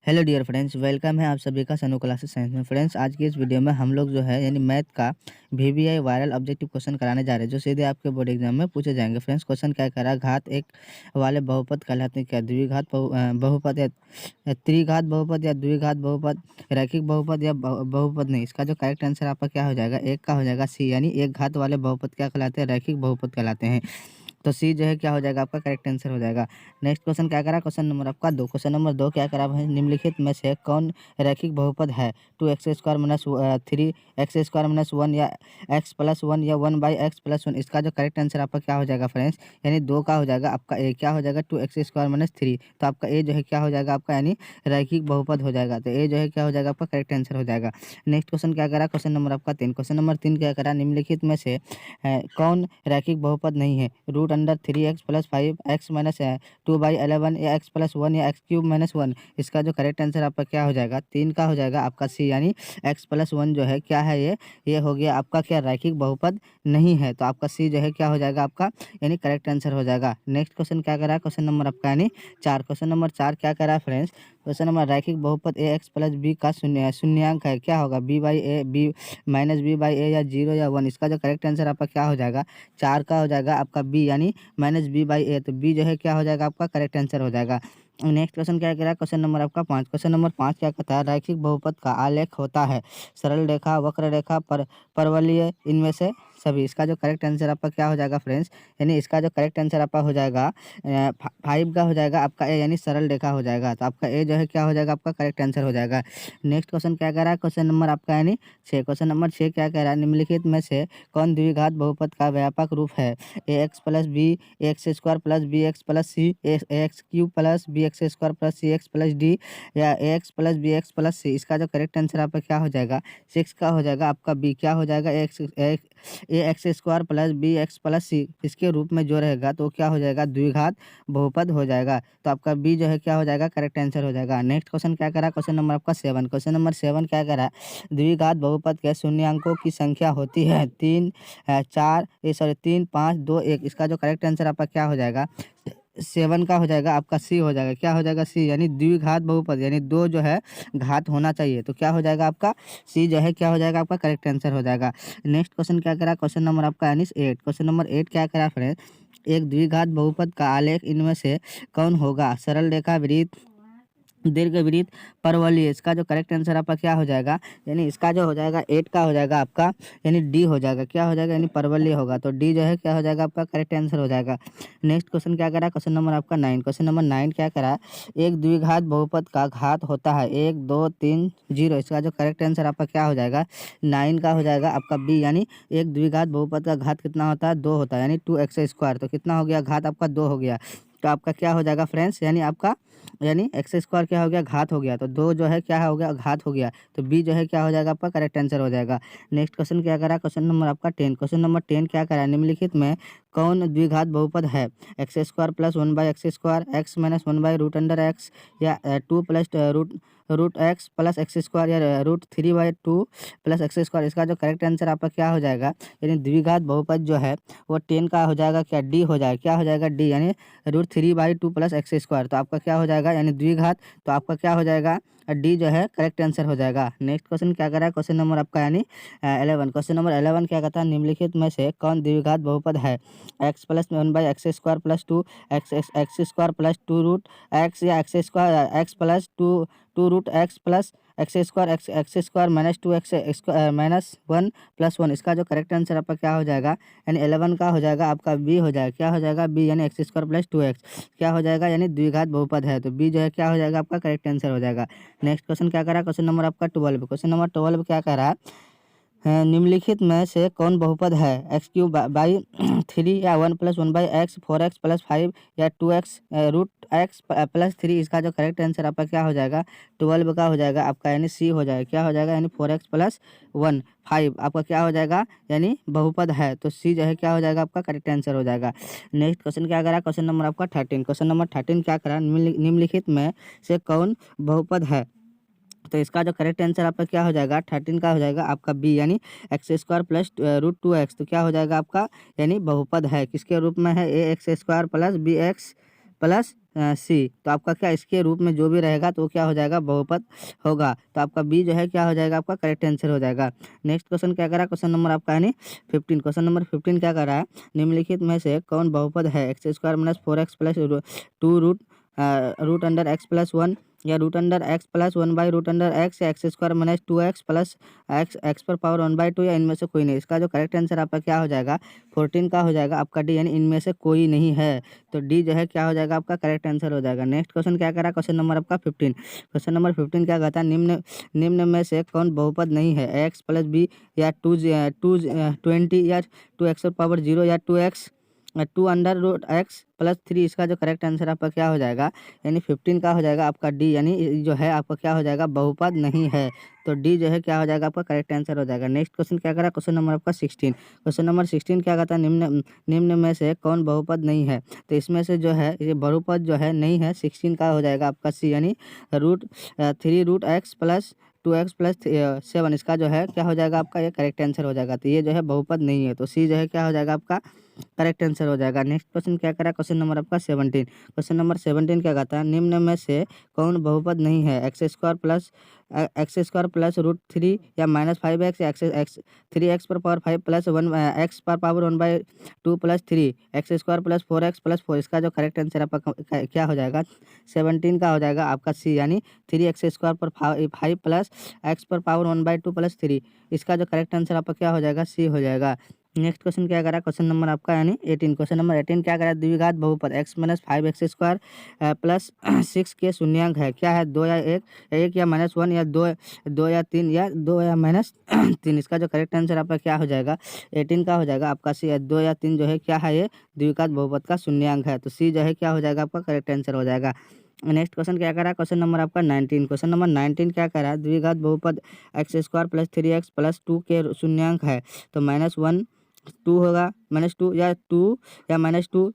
Hello dear friends, welcome है आप सभी का सनु क्लासेस साइंस में। फ्रेंड्स, आज की इस वीडियो में हम लोग जो है यानी मैथ का वीवीआई वायरल ऑब्जेक्टिव क्वेश्चन कराने जा रहे हैं, जो सीधे आपके बोर्ड एग्जाम में पूछे जाएंगे। फ्रेंड्स, क्वेश्चन क्या कह रहा है, घात एक वाले बहुपद कहलाते हैं क्या? द्विघात बहुपद या त्रिघात बहुपद या द्विघात बहुपद, रैखिक बहुपद या बहुपद नहीं। इसका जो करेक्ट आंसर आपका क्या हो जाएगा? एक का हो जाएगा सी, यानी एक घात वाले बहुपद क्या कहलाते हैं? रैखिक बहुपद कहलाते हैं। तो सी जो है क्या हो जाएगा? आपका करेक्ट आंसर हो जाएगा। नेक्स्ट क्वेश्चन क्या करा? क्वेश्चन नंबर आपका 2। क्वेश्चन नंबर 2 क्या करा है? निम्नलिखित में से कौन रैखिक बहुपद है? 2x² माइनस 3x² माइनस 1 या x+1 या 1/x+1। इसका जो करेक्ट आंसर आपका क्या हो जाएगा फ्रेंड्स? यानी 2 का हो जाएगा आपका ए, क्या हो जाएगा? 2x² minus 3। तो आपका ए जो है क्या हो जाएगा आपका? यानी रैखिक बहुपद हो जाएगा। तो ए जो है क्या हो जाएगा? आपका करेक्ट आंसर हो जाएगा। नेक्स्ट क्वेश्चन क्या करा? क्वेश्चन नंबर आपका 3। क्वेश्चन नंबर 3 क्या करा? निम्नलिखित में से कौन रैखिक बहुपद नहीं है? √3x + 5x माइनस 2/11 या x+1 या x³ - 1। इसका जो करेक्ट आंसर आपका क्या हो जाएगा? 3 का हो जाएगा आपका सी, यानी x+1 जो है क्या है? ये हो गया आपका क्या? रैखिक बहुपद नहीं है। तो आपका सी जो है क्या हो जाएगा आपका? यानी करेक्ट आंसर हो जाएगा। नेक्स्ट क्वेश्चन क्या करा? क्वेश्चन नंबर आपका यानी 4। क्वेश्चन नंबर 4 क्या करा फ्रेंड्स? क्वेश्चन नंबर रैखिक बहुपद ax + b का शून्यांक है, क्या होगा? b/a, b माइनस b/a या 0 या 1। इसका जो करेक्ट आंसर आपका क्या हो जाएगा? 4 का हो जाएगा आपका बी, यानी -b/a। तो बी जो है क्या हो जाएगा? आपका करेक्ट आंसर हो जाएगा। नेक्स्ट क्वेश्चन क्या कह रहा है? क्वेश्चन नंबर आपका 5। क्वेश्चन नंबर 5 क्या कहता है? रैखिक बहुपद का आलेख होता है सरल रेखा, वक्र रेखा, परवलय, इनमें से सभी। इसका जो करेक्ट आंसर आपका क्या हो जाएगा फ्रेंड्स? यानी इसका जो करेक्ट आंसर आपका हो जाएगा 5 का हो जाएगा आपका ए, यानी सरल रेखा हो जाएगा। तो आपका ए जो है क्या हो जाएगा? आपका करेक्ट आंसर हो जाएगा। नेक्स्ट क्वेश्चन क्या कह रहा है? क्वेश्चन नंबर आपका यानी 6। क्वेश्चन नंबर 6 क्या कह रहा है? निम्नलिखित में से कौन द्विघात बहुपद का व्यापक रूप है? ax + b ax² + bx + c, ax³ + bx² + cx + d या ax + bx + c। इसका जो करेक्ट आंसर आपका क्या हो जाएगा? 6 का हो जाएगा आपका बी, क्या हो जाएगा? ax² + bx + c। इसके रूप में जो रहेगा तो क्या हो जाएगा? द्विघात बहुपद हो जाएगा। तो आपका बी जो है क्या हो जाएगा? करेक्ट आंसर हो जाएगा। नेक्स्ट क्वेश्चन क्या करा? क्वेश्चन नंबर आपका 7। क्वेश्चन नंबर 7 क्या करा? द्विघात बहुपद के शून्यांकों की संख्या होती है 3, 3, 5, 2, 1। इसका जो करेक्ट आंसर आपका क्या हो जाएगा? 7 का हो जाएगा आपका सी हो जाएगा। क्या हो जाएगा? सी, यानी द्विघात बहुपद, यानी 2 जो है घात होना चाहिए। तो क्या हो जाएगा आपका? सी जो है क्या हो जाएगा? आपका करेक्ट आंसर हो जाएगा। नेक्स्ट क्वेश्चन क्या करा? क्वेश्चन नंबर आपका यानी 8। क्वेश्चन नंबर 8 क्या करा फ्रेंड्स? एक द्विघात बहुपद का आलेख इनमें से कौन होगा? सरल रेखा, वृत्त, दीर्घवृत्त, परवलय। इसका जो करेक्ट आंसर आपका क्या हो जाएगा? यानी इसका जो हो जाएगा 8 का हो जाएगा आपका, यानी डी हो जाएगा। क्या हो जाएगा? यानी परवलय होगा। तो डी जो है क्या हो जाएगा? आपका करेक्ट आंसर हो जाएगा। नेक्स्ट क्वेश्चन क्या करा? क्वेश्चन नंबर आपका 9। क्वेश्चन नंबर 9 क्या करा? एक द्विघात बहुपद का घात होता है 1, 2, 3, 0। इसका जो करेक्ट आंसर आपका क्या हो जाएगा? 9 का हो जाएगा आपका बी, यानी एक द्विघात बहुपद का घात कितना होता है? 2 होता है, यानी 2x²। तो कितना हो गया? घात आपका 2 हो गया। तो आपका क्या हो जाएगा फ्रेंड्स? यानी आपका यानी x² क्या हो गया? घात हो गया। तो 2 जो है क्या हो गया? घात हो गया। तो बी जो है क्या हो जाएगा? आपका करेक्ट आंसर हो जाएगा। नेक्स्ट क्वेश्चन क्या करा? क्वेश्चन नंबर आपका 10। क्वेश्चन नंबर 10 क्या करा? निम्नलिखित में कौन द्विघात बहुपद है? x² + 1/x², x - 1/√x या 2 + √x + x² या √3/2 + x²। इसका जो करेक्ट आंसर आपका क्या हो जाएगा? यानी द्विघात बहुपद जो है वो 10 का हो जाएगा क्या? डी हो जाएगा। क्या हो जाएगा? डी, यानी √3/2 + x²। तो आपका क्या हो जाएगा? यानी द्विघात। तो आपका क्या हो जाएगा? डी जो है करेक्ट आंसर हो जाएगा। नेक्स्ट क्वेश्चन क्या करा? क्वेश्चन नंबर आपका यानी 11। क्वेश्चन नंबर 11 क्या कहता है? निम्नलिखित में से कौन द्विघात बहुपद है? x + 1/x² + 2 x² + 2√x या x² x + 2√x + x² - 2x -1 + 1। इसका जो करेक्ट आंसर आपका क्या हो जाएगा? यानी 11 का हो जाएगा आपका बी हो जाएगा। क्या हो जाएगा? बी, यानी x² + 2x क्या हो जाएगा? यानी द्विघात बहुपद है। तो बी जो है क्या हो जाएगा? आपका करेक्ट आंसर हो जाएगा। नेक्स्ट क्वेश्चन क्या करा? क्वेश्चन नंबर आपका 12। क्वेश्चन नंबर 12 क्या कह रहा है? निम्नलिखित में से कौन बहुपद है? x³/3 या 1 + 1/x, 4x + 5 या 2x √x + 3। इसका जो करेक्ट आंसर आपका क्या हो जाएगा? 12 का हो जाएगा आपका, यानी सी हो जाएगा। क्या हो जाएगा? यानी 4x + 1 5 आपका क्या हो जाएगा? यानी बहुपद है। तो सी जो है क्या हो जाएगा? आपका करेक्ट आंसर हो जाएगा। नेक्स्ट क्वेश्चन क्या करा? क्वेश्चन नंबर आपका 13। क्वेश्चन नंबर 13 क्या करा? निम्नलिखित में से कौन बहुपद है? तो इसका जो करेक्ट आंसर आपका क्या हो जाएगा? 13 का हो जाएगा आपका बी, यानी x² + √2x। तो क्या हो जाएगा आपका? यानी बहुपद है। किसके रूप में है? ax² + bx + सी। तो आपका क्या इसके रूप में जो भी रहेगा तो वो क्या हो जाएगा बहुपद होगा। तो आपका बी जो है क्या हो जाएगा आपका करेक्ट आंसर हो जाएगा। नेक्स्ट क्वेश्चन क्या करा, क्वेश्चन नंबर आपका यानी 15। क्वेश्चन नंबर 15 क्या कर रहा है, निम्नलिखित में से कौन बहुपद है x square minus 4x plus 2 root under x plus 1 या root under x plus 1 by root under x या x square minus 2x plus x पर पावर 1/2 या इनमें से कोई नहीं। इसका जो करेक्ट आंसर आपका क्या हो जाएगा 14 का हो जाएगा आपका डी, यानी इनमें से कोई नहीं है। तो डी जो है क्या हो जाएगा आपका करेक्ट आंसर हो जाएगा। नेक्स्ट क्वेश्चन क्या करा, क्वेश्चन नंबर आपका 15। क्वेश्चन नंबर 15 क्या कहता है, निम्न में से कौन बहुपद नहीं है, एक्स प्लस बी या 20 या 2x पावर 0 या 2x 2 under root x plus 3। इसका जो करेक्ट आंसर आपका क्या हो जाएगा, यानी 15 का हो जाएगा आपका डी, यानी जो है आपका क्या हो जाएगा बहुपद नहीं है। तो डी जो है क्या हो जाएगा आपका करेक्ट आंसर हो जाएगा। नेक्स्ट क्वेश्चन क्या करा, क्वेश्चन नंबर आपका 16। क्वेश्चन नंबर 16 क्या कहता है, निम्न में से कौन बहुपद नहीं है। तो इसमें से जो है ये बहुपद जो है नहीं है, 16 का हो जाएगा आपका सी, यानी three root x plus 2x plus 7। इसका जो है क्या हो जाएगा आपका ये करेक्ट आंसर हो जाएगा। तो ये जो है बहुपद नहीं है, तो सी जो है क्या हो जाएगा आपका करेक्ट आंसर हो जाएगा। नेक्स्ट क्वेश्चन क्या करा, क्वेश्चन नंबर आपका 17। क्वेश्चन नंबर 17 क्या कहता है, निम्न में से कौन बहुपद नहीं है, एक्स स्क्वायर प्लस रूट 3 या माइनस 5x या एक्स 3x पर पावर 5 प्लस 1 एक्स पर power 1/2 plus 3 x square plus 4x plus 4। इसका जो करेक्ट आंसर आपका क्या हो जाएगा 17 का हो जाएगा आपका सी, यानी 3x स्क्वायर पर 5 प्लस एक्स पर पावर 1/2 प्लस 3। इसका जो करेक्ट आंसर आपका क्या हो जाएगा सी हो जाएगा। नेक्स्ट क्वेश्चन क्या करा, क्वेश्चन नंबर आपका यानी 18। क्वेश्चन नंबर 18 क्या करा, द्विघात बहुपद x minus 5x square plus 6 के शून्यांक है, क्या है 2 या 1 या माइनस 1 या 2 या 3 या 2 या माइनस 3। इसका जो करेक्ट आंसर आपका क्या हो जाएगा 18 का हो जाएगा आपका सी, 2 या 3 जो है क्या है ये द्विघात बहुपद का शून्यांक है। तो सी जो है क्या हो जाएगा आपका करेक्ट आंसर हो जाएगा। नेक्स्ट क्वेश्चन क्या करा, क्वेश्चन नंबर आपका 19। क्वेश्चन नंबर 19 क्या करा, द्विघात बहुपद x square plus 3x plus 2 के शून्यांक है, तो -1 2 होगा, -2 या 2 या -2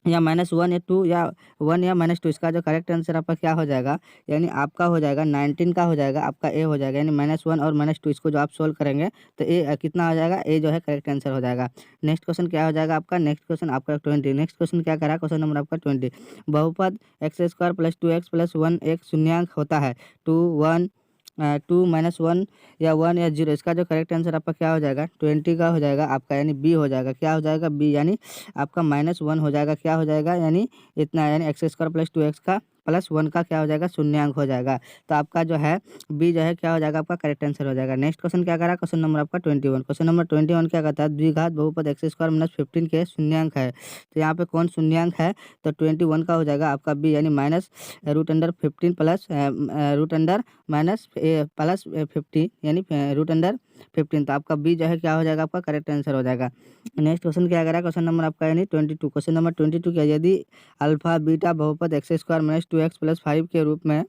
या -1 या 2 या 1 या -2। इसका जो करेक्ट आंसर आपका क्या हो जाएगा, यानी आपका हो जाएगा 19 का हो जाएगा आपका ए हो जाएगा, यानी -1 और -2 इसको जो आप सोल्व करेंगे तो ए कितना हो जाएगा, ए जो है करेक्ट आंसर हो जाएगा। नेक्स्ट क्वेश्चन क्या हो जाएगा आपका, नेक्स्ट क्वेश्चन आपका 20। नेक्स्ट क्वेश्चन क्या करा, क्वेश्चन नंबर आपका 20। बहुपद x square plus 2x plus 1 एक शून्यांक होता है, 2 माइनस 1 या 1 या 0। इसका जो करेक्ट आंसर आपका क्या हो जाएगा 20 का हो जाएगा आपका, यानी बी हो जाएगा, क्या हो जाएगा बी, यानी आपका -1 हो जाएगा, क्या हो जाएगा यानी इतना, यानी एक्स स्क्वायर प्लस 2x का प्लस 1 का क्या हो जाएगा शून्यांक हो जाएगा। तो आपका जो है बी जो है क्या हो जाएगा आपका करेक्ट आंसर हो जाएगा। नेक्स्ट क्वेश्चन क्या करा, क्वेश्चन नंबर आपका 21। क्वेश्चन नंबर 21 क्या कहता है, द्विघात बहुपद एक्स स्क्वायर माइनस 15 के शून्यांक है, तो यहाँ पे कौन शून्यांक है, तो 21 का हो जाएगा आपका बी, यानी -√15 प्लस √अंडर माइनस प्लस 50 यानी √15। तो आपका बी जो है क्या हो जाएगा आपका करेक्ट आंसर हो जाएगा। नेक्स्ट क्वेश्चन क्या करा, क्वेश्चन नंबर आपका यानी 22। क्वेश्चन नंबर 22 क्या, यदि अल्फा बीटा बहुपद x square minus 2x plus 5 के रूप में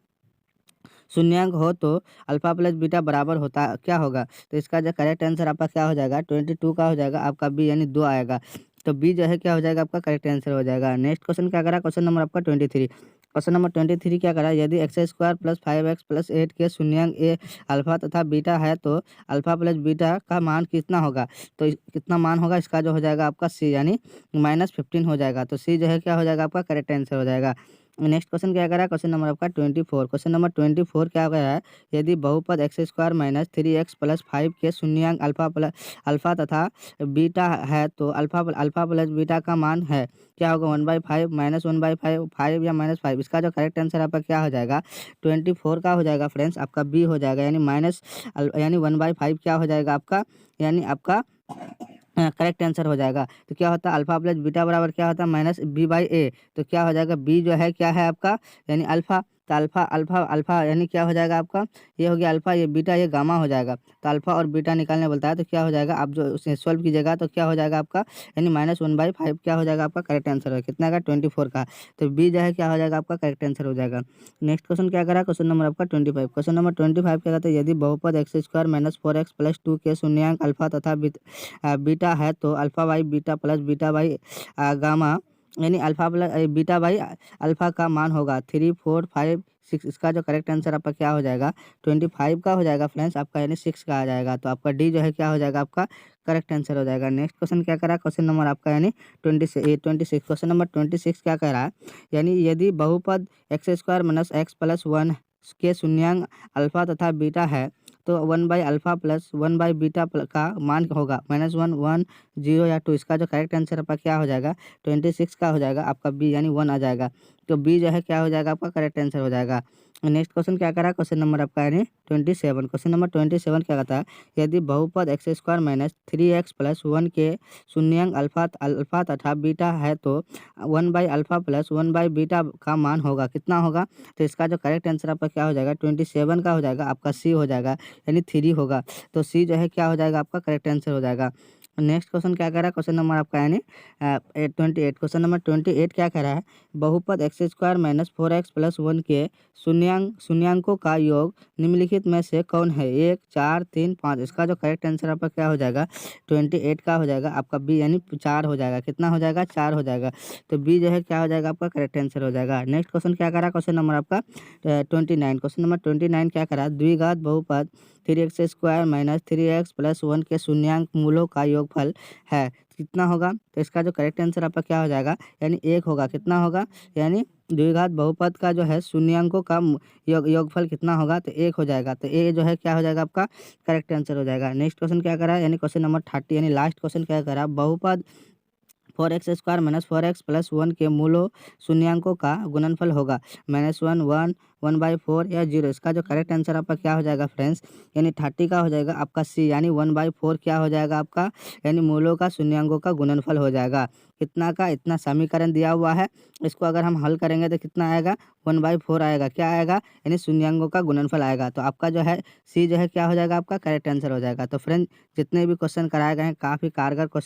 शून्यांक हो तो अल्फा प्लस बीटा बराबर होता क्या होगा। तो इसका जो करेक्ट आंसर आपका क्या हो जाएगा 22 का हो जाएगा आपका बी, यानी 2 आएगा। तो बी जो है क्या हो जाएगा आपका करेक्ट आंसर हो जाएगा। नेक्स्ट क्वेश्चन क्या करा, क्वेश्चन नंबर आपका 23। क्वेश्चन नंबर 23 क्या करा, यदि x square plus 5x plus 8 के शून्यांक ए अल्फा तथा बीटा है तो अल्फा प्लस बीटा का मान कितना होगा। तो कितना मान होगा, इसका जो हो जाएगा आपका सी, यानी -15 हो जाएगा। तो सी जो है क्या हो जाएगा आपका करेक्ट आंसर हो जाएगा। नेक्स्ट क्वेश्चन क्या करा, क्वेश्चन नंबर आपका 24। क्वेश्चन नंबर 24 क्या करा है, यदि बहुपद x square minus 3x plus 5 के शून्यांक अल्फा तथा बीटा है तो अल्फा प्लस बीटा का मान है, क्या होगा 1/5 -1/5 5 या -5। इसका जो करेक्ट आंसर आपका क्या हो जाएगा 24 का हो जाएगा फ्रेंड्स, आपका बी हो जाएगा, यानी यानी 1/5 क्या हो जाएगा आपका, यानी आपका करेक्ट आंसर हो जाएगा। तो क्या होता है अल्फा प्लस बीटा बराबर क्या होता है -b/a। तो क्या हो जाएगा बी जो है क्या है आपका, यानी अल्फा। तो अल्फा अल्फा अल्फा यानी क्या हो जाएगा आपका, ये हो गया अल्फा, ये बीटा, ये गामा हो जाएगा। तो अल्फा और बीटा निकालने बोलता है, तो क्या हो जाएगा आप जो उसे सॉल्व कीजिएगा तो क्या हो जाएगा आपका, यानी -1/5 क्या हो जाएगा आपका करेक्ट आंसर है, कितना का 24 का। तो बी जो है क्या हो जाएगा आपका करेक्ट आंसर हो जाएगा। नेक्स्ट क्वेश्चन क्या करा, क्वेश्चन नंबर आपका 25। क्वेश्चन नंबर 25 क्या कहते हैं, यदि बहुपद x square minus 4x plus 2 के शून्यांक अल्फा तथा बीटा है तो alpha by beta plus beta by gamma, यानी alpha plus beta by alpha का मान होगा 3 4 5 6 इसका जो करेक्ट आंसर आपका क्या हो जाएगा 25 का हो जाएगा फ्रेंड्स आपका, यानी 6 का आ जाएगा। तो आपका डी जो है क्या हो जाएगा आपका करेक्ट आंसर हो जाएगा। नेक्स्ट क्वेश्चन क्या कह रहा है, क्वेश्चन नंबर आपका यानी 26 क्वेश्चन नंबर 26 क्या कह रहा है, यानी यदि बहुपद x square minus x plus 1 के शून्यांक अल्फा तथा बीटा है तो 1/अल्फा प्लस 1/बीटा का मान होगा -1, 1, 0 या 2। इसका जो करेक्ट आंसर आपका क्या हो जाएगा 26 का हो जाएगा आपका बी, यानी 1 आ जाएगा। तो बी जो है क्या हो जाएगा आपका करेक्ट आंसर हो जाएगा। नेक्स्ट क्वेश्चन क्या करा, क्वेश्चन नंबर आपका यानी 27। क्वेश्चन नंबर 27 क्या कहता है, यदि बहुपद x square minus 3x plus 1 के शून्यांक अल्फा तथा बीटा है तो 1/अल्फा प्लस 1/बीटा का मान होगा, कितना होगा। तो इसका जो करेक्ट आंसर आपका क्या हो जाएगा 27 का हो जाएगा आपका सी हो जाएगा, यानी 3 होगा। तो सी जो है क्या हो जाएगा आपका करेक्ट आंसर हो जाएगा। नेक्स्ट क्वेश्चन क्या कह रहा है, क्वेश्चन नंबर आपका यानी 28। क्वेश्चन नंबर 28 क्या कह रहा है, बहुपद x square minus 4x plus 1 के शून्यांकों का योग निम्नलिखित में से कौन है, 1, 4, 3, 5। इसका जो करेक्ट आंसर आपका क्या हो जाएगा 28 का हो जाएगा आपका बी, यानी 4 हो जाएगा, कितना हो जाएगा 4 हो जाएगा। तो बी जो है क्या हो जाएगा आपका करेक्ट आंसर हो जाएगा। नेक्स्ट क्वेश्चन क्या कह रहा है, क्वेश्चन नंबर आपका 29। क्वेश्चन नंबर 29 क्या कह रहा है, द्विघात बहुपद 3x square minus 3x plus 1 के शून्यांक मूलों का योगफल है, कितना होगा। तो इसका जो करेक्ट आंसर आपका क्या हो जाएगा, यानी 1 होगा, कितना होगा, यानी द्विघात बहुपद का जो है शून्यांकों का योगफल कितना होगा, तो 1 हो जाएगा। तो ए जो है क्या हो जाएगा आपका करेक्ट आंसर हो जाएगा। नेक्स्ट क्वेश्चन क्या करा है, यानी क्वेश्चन नंबर 30 यानी लास्ट क्वेश्चन क्या करा, बहुपद 4x square minus 4x plus 1 के मूलों शून्यांकों का गुणनफल होगा -1, 1, 1/4 या 0। इसका जो करेक्ट आंसर आपका क्या हो जाएगा फ्रेंड्स, यानी 30 का हो जाएगा आपका सी, यानी 1/4 क्या हो जाएगा आपका, यानी मूलों का शून्यांकों का गुणनफल हो जाएगा। कितना का, इतना समीकरण दिया हुआ है, इसको अगर हम हल करेंगे तो कितना आएगा 1/4 आएगा, क्या आएगा, यानी शून्यांकों का गुणनफल आएगा। तो आपका जो है सी जो है क्या हो जाएगा आपका करेक्ट आंसर हो जाएगा। तो फ्रेंड्स जितने भी क्वेश्चन कराए गए हैं काफ़ी कारगर क्वेश्चन